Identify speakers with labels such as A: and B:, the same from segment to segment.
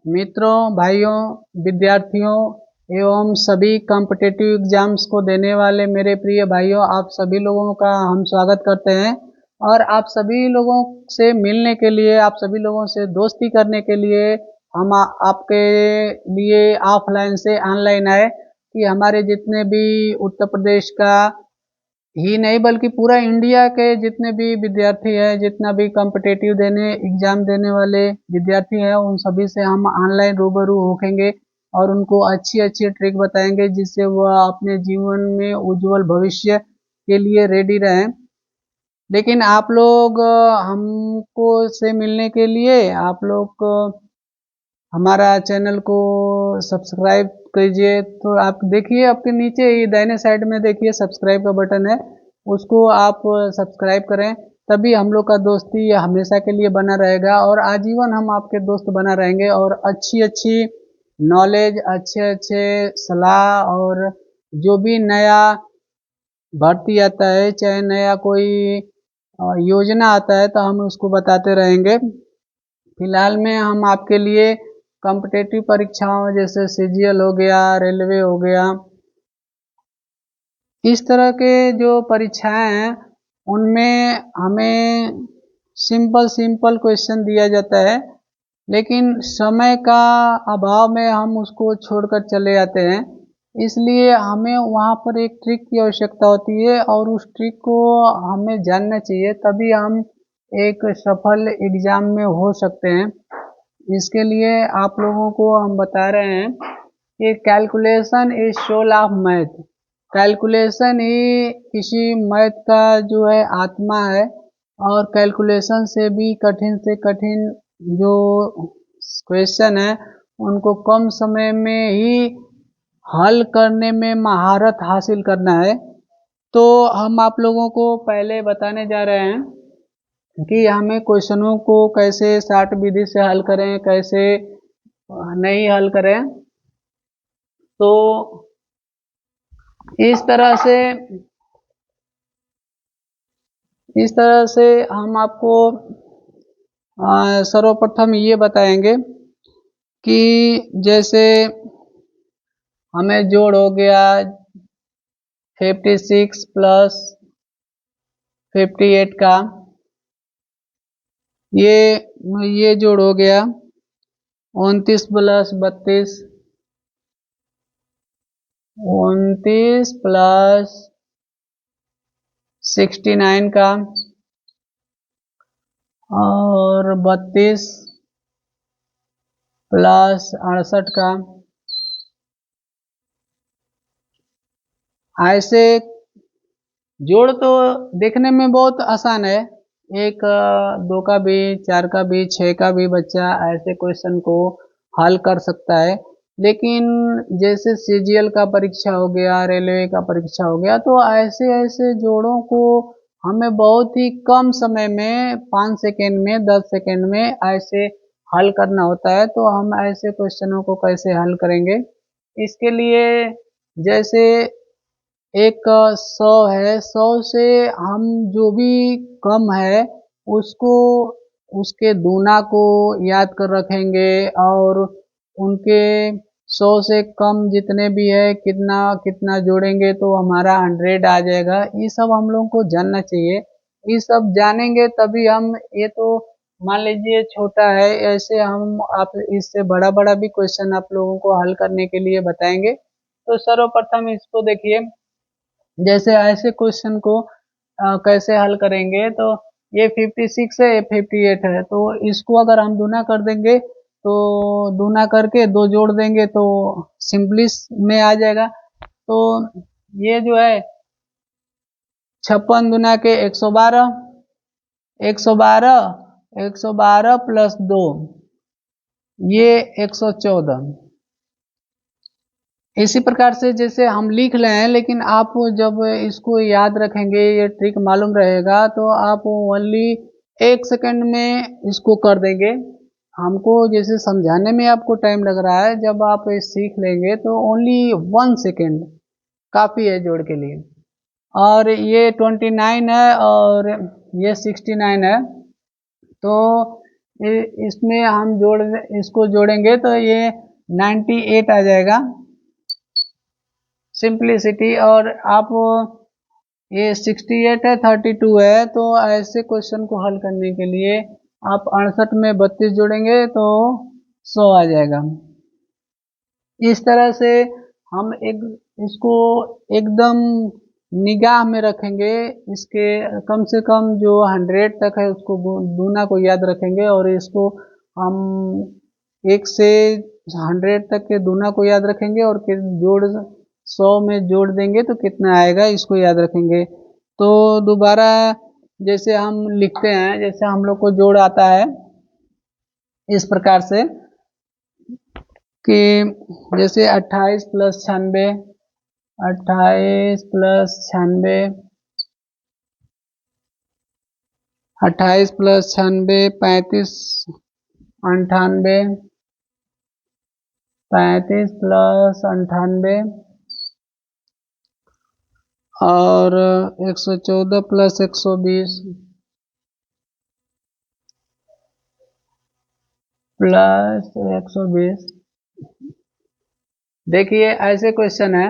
A: मित्रों, भाइयों, विद्यार्थियों एवं सभी कॉम्पिटिटिव एग्जाम्स को देने वाले मेरे प्रिय भाइयों, आप सभी लोगों का हम स्वागत करते हैं। और आप सभी लोगों से मिलने के लिए, आप सभी लोगों से दोस्ती करने के लिए हम आपके लिए ऑफलाइन से ऑनलाइन आए कि हमारे जितने भी उत्तर प्रदेश का ही नहीं बल्कि पूरा इंडिया के जितने भी विद्यार्थी हैं, जितना भी कॉम्पिटिटिव देने एग्जाम देने वाले विद्यार्थी हैं, उन सभी से हम ऑनलाइन रूबरू होखेंगे और उनको अच्छी अच्छी ट्रिक बताएंगे जिससे वह अपने जीवन में उज्जवल भविष्य के लिए रेडी रहें। लेकिन आप लोग हमको से मिलने के लिए आप लोग हमारा चैनल को सब्सक्राइब कीजिए। तो आप देखिए, आपके नीचे ही दाहिने साइड में देखिए सब्सक्राइब का बटन है, उसको आप सब्सक्राइब करें, तभी हम लोग का दोस्ती हमेशा के लिए बना रहेगा और आजीवन हम आपके दोस्त बना रहेंगे और अच्छी अच्छी नॉलेज, अच्छे अच्छे सलाह और जो भी नया भर्ती आता है, चाहे नया कोई योजना आता है, तो हम उसको बताते रहेंगे। फिलहाल में हम आपके लिए कॉम्पिटिटिव परीक्षाओं जैसे सीजीएल हो गया, रेलवे हो गया, इस तरह के जो परीक्षाएं हैं उनमें हमें सिंपल सिंपल क्वेश्चन दिया जाता है, लेकिन समय का अभाव में हम उसको छोड़कर चले जाते हैं। इसलिए हमें वहाँ पर एक ट्रिक की आवश्यकता होती है और उस ट्रिक को हमें जानना चाहिए, तभी हम एक सफल एग्जाम में हो सकते हैं। इसके लिए आप लोगों को हम बता रहे हैं कि calculation is soul of math. Calculation ही किसी मैथ का जो है आत्मा है और कैलकुलेशन से कठिन जो क्वेश्चन है उनको कम समय में ही हल करने में महारत हासिल करना है। तो हम आप लोगों को पहले बताने जा रहे हैं कि हमें क्वेश्चनों को कैसे शार्ट विधि से हल करें, कैसे नहीं हल करें। तो इस तरह से हम आपको सर्वप्रथम ये बताएंगे कि जैसे हमें जोड़ हो गया 56 प्लस 58 का, ये जोड़ हो गया 29 प्लस 32, 29 प्लस 69 का और 32 प्लस 68 का। ऐसे जोड़ तो देखने में बहुत आसान है, एक दो का भी, चार का भी, छः का भी बच्चा ऐसे क्वेश्चन को हल कर सकता है। लेकिन जैसे सीजीएल का परीक्षा हो गया, रेलवे का परीक्षा हो गया, तो ऐसे ऐसे जोड़ों को हमें बहुत ही कम समय में 5 सेकेंड में, 10 सेकेंड में ऐसे हल करना होता है। तो हम ऐसे क्वेश्चनों को कैसे हल करेंगे, इसके लिए जैसे एक 100 है, 100 से हम जो भी कम है उसको, उसके दूना को याद कर रखेंगे और उनके 100 से कम जितने भी है कितना कितना जोड़ेंगे तो हमारा 100 आ जाएगा। ये सब हम लोगों को जानना चाहिए, ये सब जानेंगे तभी हम, ये तो मान लीजिए छोटा है, ऐसे हम आप इससे बड़ा बड़ा भी क्वेश्चन आप लोगों को हल करने के लिए बताएंगे। तो सर्वप्रथम इसको देखिए, जैसे ऐसे क्वेश्चन को कैसे हल करेंगे, तो ये 56 है, ये 58 है, तो इसको अगर हम दूना कर देंगे तो दूना करके दो जोड़ देंगे तो सिंपली में आ जाएगा। तो ये जो है 56 दूना के 112, 112, 112 प्लस 2 ये 114। इसी प्रकार से जैसे हम लिख रहे हैं, लेकिन आप जब इसको याद रखेंगे, ये ट्रिक मालूम रहेगा, तो आप ओनली 1 सेकंड में इसको कर देंगे। हमको जैसे समझाने में आपको टाइम लग रहा है, जब आप सीख लेंगे तो ओनली 1 सेकंड काफ़ी है जोड़ के लिए। और ये 29 है और ये 69 है, तो इसमें हम इसको जोड़ेंगे तो ये 98 आ जाएगा सिंप्लिसिटी। और आप ये 68 है, 32 है, तो ऐसे क्वेश्चन को हल करने के लिए आप 68 में 32 जोड़ेंगे तो 100 आ जाएगा। इस तरह से हम इसको एकदम निगाह में रखेंगे, इसके कम से कम जो 100 तक है उसको गुना को याद रखेंगे, और इसको हम 1 से 100 तक के दूना को याद रखेंगे, और फिर 100 में जोड़ देंगे तो कितना आएगा इसको याद रखेंगे। तो दोबारा जैसे हम लिखते हैं, जैसे हम लोग को जोड़ आता है इस प्रकार से कि जैसे 28 प्लस 96, 28 प्लस 96, 28 प्लस 96, 35, 98, 35 प्लस 98 और 114 प्लस 120 प्लस 120। देखिए ऐसे क्वेश्चन है,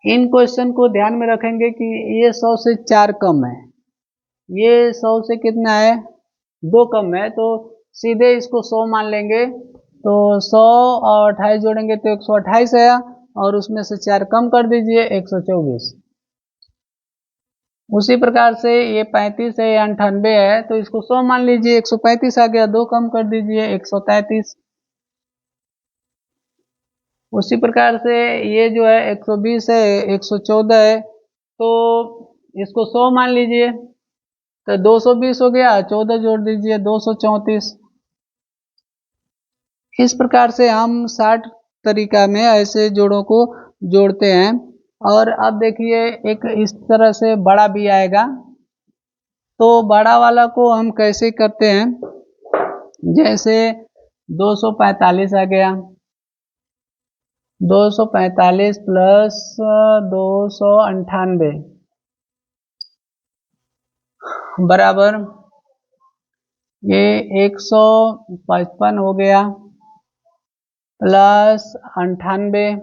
A: इन क्वेश्चन को ध्यान में रखेंगे कि ये 100 से 4 कम है, ये 100 से कितना है 2 कम है, तो सीधे इसको 100 मान लेंगे। तो 100 और 28 जोड़ेंगे तो 128 आया, और उसमें से 4 कम कर दीजिए 124। उसी प्रकार से ये 35 है, या 98 है, तो इसको 100 मान लीजिए, 135 आ गया, 2 कम कर दीजिए 133। उसी प्रकार से ये जो है 120 है, 114 है, तो इसको 100 मान लीजिए, तो 220 हो गया, 14 जोड़ दीजिए 234। इस प्रकार से हम 60 तरीका में ऐसे जोड़ों को जोड़ते हैं। और अब देखिए एक इस तरह से बड़ा भी आएगा, तो बड़ा वाला को हम कैसे करते हैं, जैसे 245 आ गया, 245 प्लस 298 बराबर ये 155 हो गया, प्लस 98,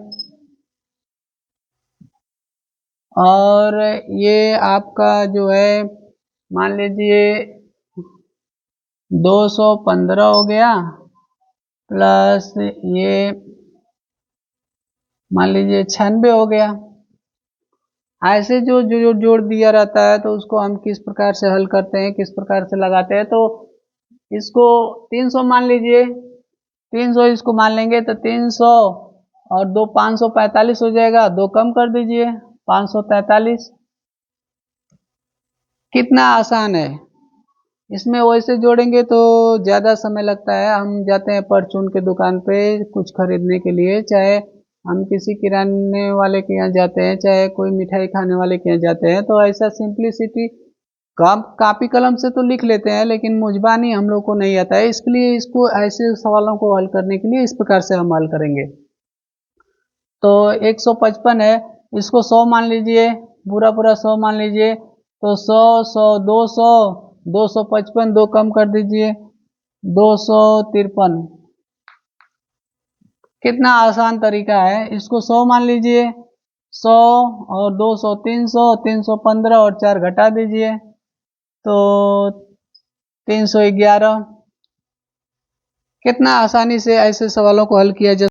A: और ये आपका जो है मान लीजिए 215 हो गया, प्लस ये मान लीजिए 96 हो गया। ऐसे जो जो जोड़ दिया रहता है तो उसको हम किस प्रकार से हल करते हैं, किस प्रकार से लगाते हैं, तो इसको 300 मान लीजिए, 300 इसको मान लेंगे तो 300 और 2 545 हो जाएगा, 2 कम कर दीजिए 543। कितना आसान है। इसमें वैसे जोड़ेंगे तो ज़्यादा समय लगता है। हम जाते हैं परचून के दुकान पे कुछ खरीदने के लिए, चाहे हम किसी किराने वाले के यहाँ जाते हैं, चाहे कोई मिठाई खाने वाले के यहाँ जाते हैं, तो ऐसा सिंप्लिसिटी कापी कलम से तो लिख लेते हैं, लेकिन मुजबानी हम लोग को नहीं आता है। इसके लिए इसको ऐसे सवालों को हल करने के लिए इस प्रकार से हम हल करेंगे। तो 155 है, इसको 100 मान लीजिए, पूरा पूरा 100 मान लीजिए, तो 100 100 200 255, 2 कम कर दीजिए 253। कितना आसान तरीका है। इसको 100 मान लीजिए, 100 और 200 300, 315 और 4 घटा दीजिए तो 311। कितना आसानी से ऐसे सवालों को हल किया जा